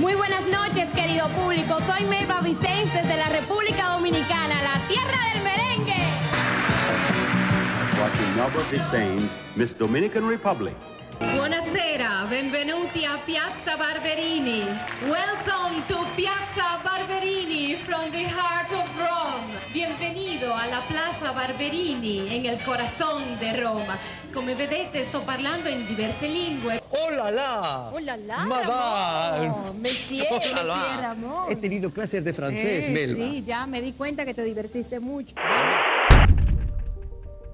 Muy buenas noches, querido público. Soy Melba Vicens desde la República Dominicana, la tierra del merengue. Watching Melba Vicens, Miss Dominican Republic. Buonasera, benvenuti a Piazza Barberini. Welcome to Piazza Barberini from the heart of Rome. Bienvenido a la Plaza Barberini en el corazón de Roma. Come vedete sto parlando in diverse lingue. ¡Oh, la, la! ¡Oh, la, la! Madame. Ramón. Monsieur, ¡Oh, la, la! Monsieur Ramón. He tenido clases de francés, Melba. Sí, ya me di cuenta que te divertiste mucho.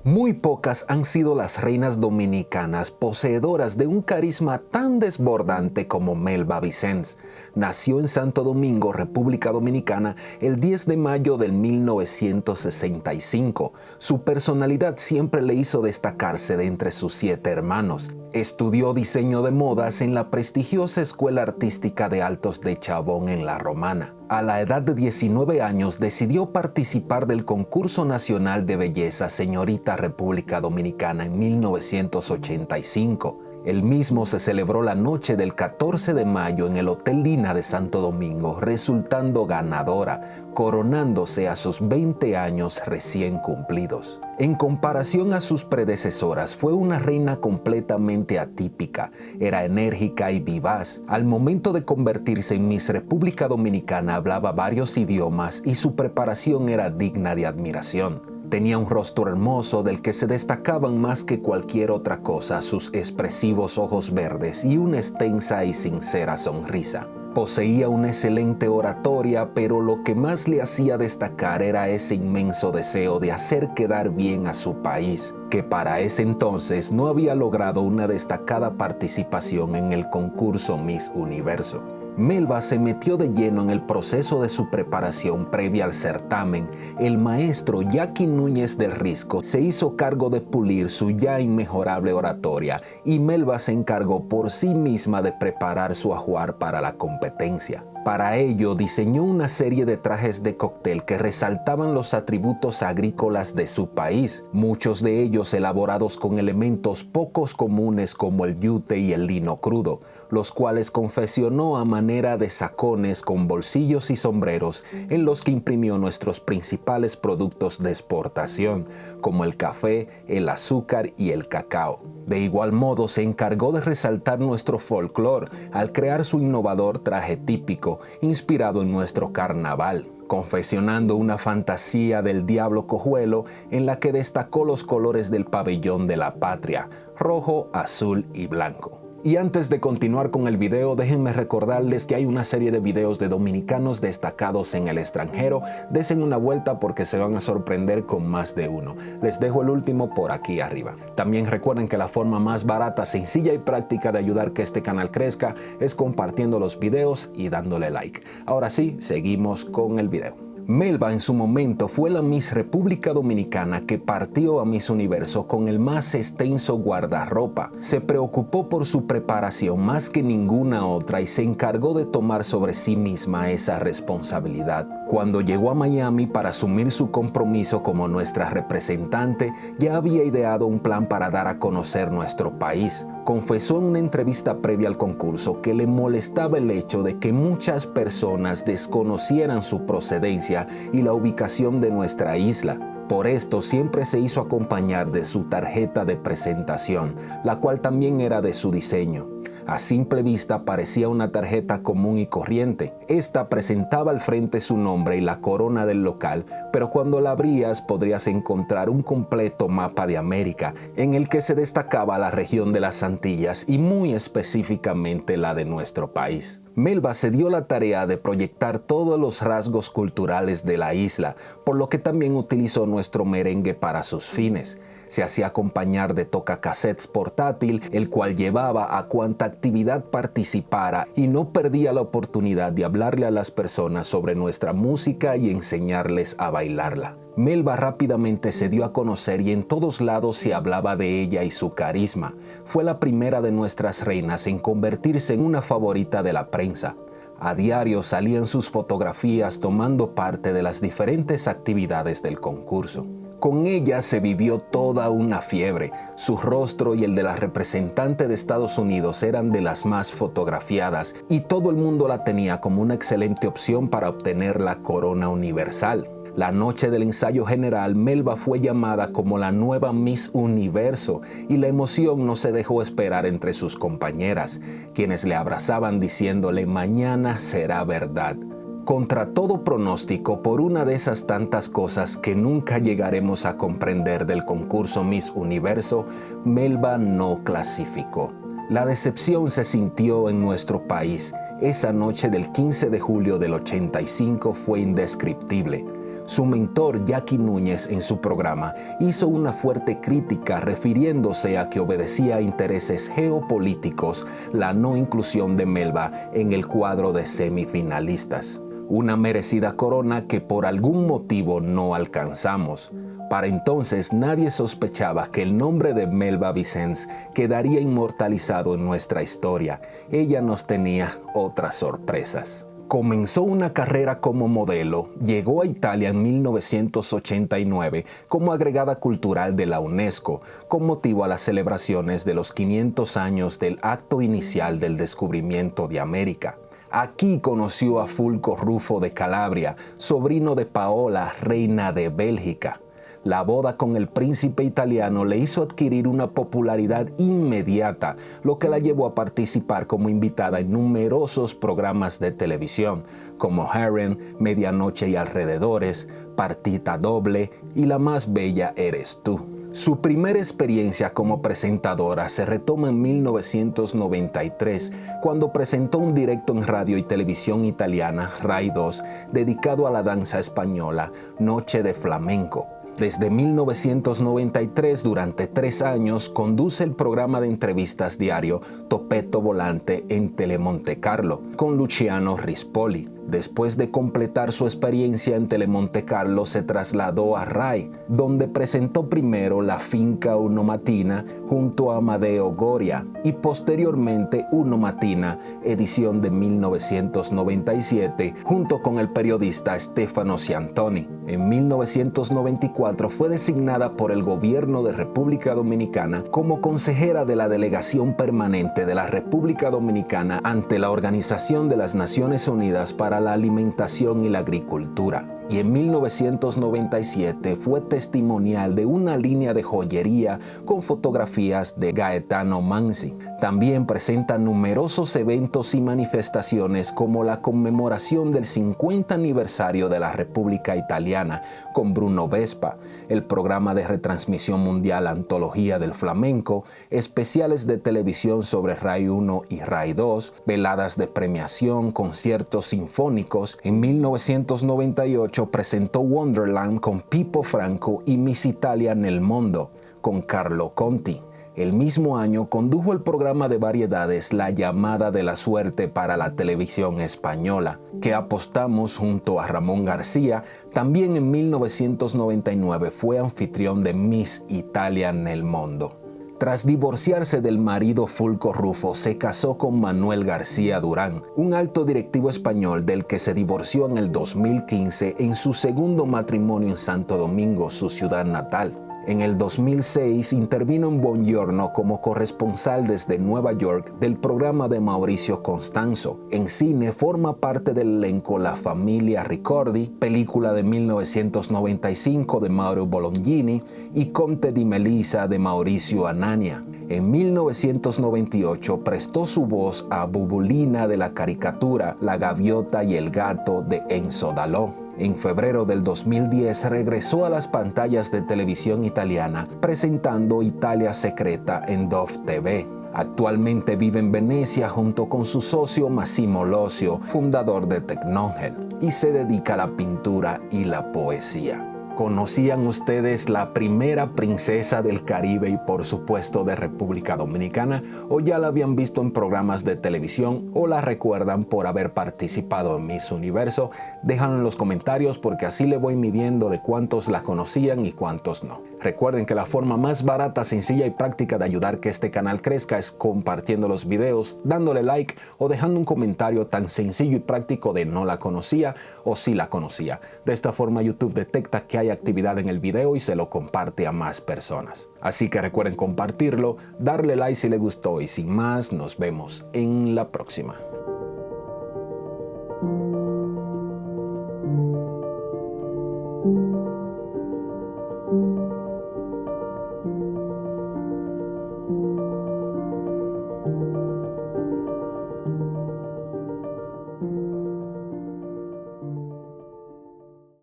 Muy pocas han sido las reinas dominicanas poseedoras de un carisma tan desbordante como Melba Vicens. Nació en Santo Domingo, República Dominicana, el 10 de mayo de 1965. Su personalidad siempre le hizo destacarse de entre sus 7 hermanos. Estudió diseño de modas en la prestigiosa Escuela Artística de Altos de Chabón en La Romana. A la edad de 19 años decidió participar del Concurso Nacional de Belleza Señorita República Dominicana en 1985. El mismo se celebró la noche del 14 de mayo en el Hotel Lina de Santo Domingo, resultando ganadora, coronándose a sus 20 años recién cumplidos. En comparación a sus predecesoras, fue una reina completamente atípica. Era enérgica y vivaz. Al momento de convertirse en Miss República Dominicana, hablaba varios idiomas y su preparación era digna de admiración. Tenía un rostro hermoso del que se destacaban más que cualquier otra cosa sus expresivos ojos verdes y una extensa y sincera sonrisa. Poseía una excelente oratoria, pero lo que más le hacía destacar era ese inmenso deseo de hacer quedar bien a su país, que para ese entonces no había logrado una destacada participación en el concurso Miss Universo. Melba se metió de lleno en el proceso de su preparación previa al certamen. El maestro Jackie Núñez del Risco se hizo cargo de pulir su ya inmejorable oratoria y Melba se encargó por sí misma de preparar su ajuar para la competencia. Para ello diseñó una serie de trajes de cóctel que resaltaban los atributos agrícolas de su país, muchos de ellos elaborados con elementos pocos comunes como el yute y el lino crudo, los cuales confeccionó a manera de sacones con bolsillos y sombreros en los que imprimió nuestros principales productos de exportación, como el café, el azúcar y el cacao. De igual modo se encargó de resaltar nuestro folclore al crear su innovador traje típico, inspirado en nuestro carnaval, confeccionando una fantasía del diablo cojuelo en la que destacó los colores del pabellón de la patria, rojo, azul y blanco. Y antes de continuar con el video, déjenme recordarles que hay una serie de videos de dominicanos destacados en el extranjero. Desen una vuelta porque se van a sorprender con más de uno. Les dejo el último por aquí arriba. También recuerden que la forma más barata, sencilla y práctica de ayudar que este canal crezca es compartiendo los videos y dándole like. Ahora sí, seguimos con el video. Melba en su momento fue la Miss República Dominicana que partió a Miss Universo con el más extenso guardarropa. Se preocupó por su preparación más que ninguna otra y se encargó de tomar sobre sí misma esa responsabilidad. Cuando llegó a Miami para asumir su compromiso como nuestra representante, ya había ideado un plan para dar a conocer nuestro país. Confesó en una entrevista previa al concurso que le molestaba el hecho de que muchas personas desconocieran su procedencia y la ubicación de nuestra isla. Por esto siempre se hizo acompañar de su tarjeta de presentación, la cual también era de su diseño. A simple vista parecía una tarjeta común y corriente. Esta presentaba al frente su nombre y la corona del local, pero cuando la abrías podrías encontrar un completo mapa de América, en el que se destacaba la región de las Antillas y muy específicamente la de nuestro país. Melba se dio la tarea de proyectar todos los rasgos culturales de la isla, por lo que también utilizó nuestro merengue para sus fines. Se hacía acompañar de tocacassettes portátil, el cual llevaba a cuanta actividad participara y no perdía la oportunidad de hablarle a las personas sobre nuestra música y enseñarles a bailarla. Melba rápidamente se dio a conocer y en todos lados se hablaba de ella y su carisma. Fue la primera de nuestras reinas en convertirse en una favorita de la prensa. A diario salían sus fotografías tomando parte de las diferentes actividades del concurso. Con ella se vivió toda una fiebre. Su rostro y el de la representante de Estados Unidos eran de las más fotografiadas y todo el mundo la tenía como una excelente opción para obtener la corona universal. La noche del ensayo general, Melba fue llamada como la nueva Miss Universo y la emoción no se dejó esperar entre sus compañeras, quienes le abrazaban diciéndole mañana será verdad. Contra todo pronóstico, por una de esas tantas cosas que nunca llegaremos a comprender del concurso Miss Universo, Melba no clasificó. La decepción se sintió en nuestro país. Esa noche del 15 de julio del 85 fue indescriptible. Su mentor, Jackie Núñez, en su programa, hizo una fuerte crítica refiriéndose a que obedecía a intereses geopolíticos la no inclusión de Melba en el cuadro de semifinalistas. Una merecida corona que por algún motivo no alcanzamos. Para entonces nadie sospechaba que el nombre de Melba Vicens quedaría inmortalizado en nuestra historia. Ella nos tenía otras sorpresas. Comenzó una carrera como modelo, llegó a Italia en 1989 como agregada cultural de la UNESCO, con motivo a las celebraciones de los 500 años del acto inicial del descubrimiento de América. Aquí conoció a Fulco Ruffo de Calabria, sobrino de Paola, reina de Bélgica. La boda con el príncipe italiano le hizo adquirir una popularidad inmediata, lo que la llevó a participar como invitada en numerosos programas de televisión, como Harem, Medianoche y Alrededores, Partita Doble y La Más Bella Eres Tú. Su primera experiencia como presentadora se retoma en 1993, cuando presentó un directo en radio y televisión italiana, Rai 2, dedicado a la danza española, Noche de Flamenco. Desde 1993, durante 3 años, conduce el programa de entrevistas diario Topetto Volante en Telemontecarlo, con Luciano Rispoli. Después de completar su experiencia en Telemontecarlo, se trasladó a Rai, donde presentó primero La Finca Uno Mattina junto a Amadeo Goria y posteriormente Uno Mattina, edición de 1997, junto con el periodista Stefano Ciantoni. En 1994 fue designada por el gobierno de República Dominicana como consejera de la Delegación Permanente de la República Dominicana ante la Organización de las Naciones Unidas para la Alimentación y la Agricultura. Y en 1997 fue testimonial de una línea de joyería con fotografías de Gaetano Manzi. También presenta numerosos eventos y manifestaciones como la conmemoración del 50 aniversario de la República Italiana con Bruno Vespa, el programa de retransmisión mundial Antología del Flamenco, especiales de televisión sobre Rai 1 y Rai 2, veladas de premiación, conciertos sinfónicos. En 1998 presentó Wonderland con Pippo Franco y Miss Italia nel Mondo con Carlo Conti. El mismo año condujo el programa de variedades La Llamada de la Suerte para la televisión española, que apostamos junto a Ramón García. También en 1999 fue anfitrión de Miss Italia nel Mondo. Tras divorciarse del marido Fulco Ruffo, se casó con Manuel García Durán, un alto directivo español del que se divorció en el 2015 en su segundo matrimonio en Santo Domingo, su ciudad natal. En el 2006 intervino en Buongiorno como corresponsal desde Nueva York del programa de Mauricio Constanzo. En cine forma parte del elenco La Familia Ricordi, película de 1995 de Mauro Bolognini, y Conte di Melissa de Mauricio Anania. En 1998 prestó su voz a Bubulina de la caricatura La Gaviota y el Gato de Enzo Dalò. En febrero del 2010 regresó a las pantallas de televisión italiana presentando Italia Secreta en Dove TV. Actualmente vive en Venecia junto con su socio Massimo Losio, fundador de Tecnongel, y se dedica a la pintura y la poesía. ¿Conocían ustedes la primera princesa del Caribe y por supuesto de República Dominicana? ¿O ya la habían visto en programas de televisión o la recuerdan por haber participado en Miss Universo? Déjanlo en los comentarios porque así le voy midiendo de cuántos la conocían y cuántos no. Recuerden que la forma más barata, sencilla y práctica de ayudar que este canal crezca es compartiendo los videos, dándole like o dejando un comentario tan sencillo y práctico de no la conocía o sí la conocía. De esta forma YouTube detecta que hay hay actividad en el video y se lo comparte a más personas. Así que recuerden compartirlo, darle like si les gustó y sin más, nos vemos en la próxima.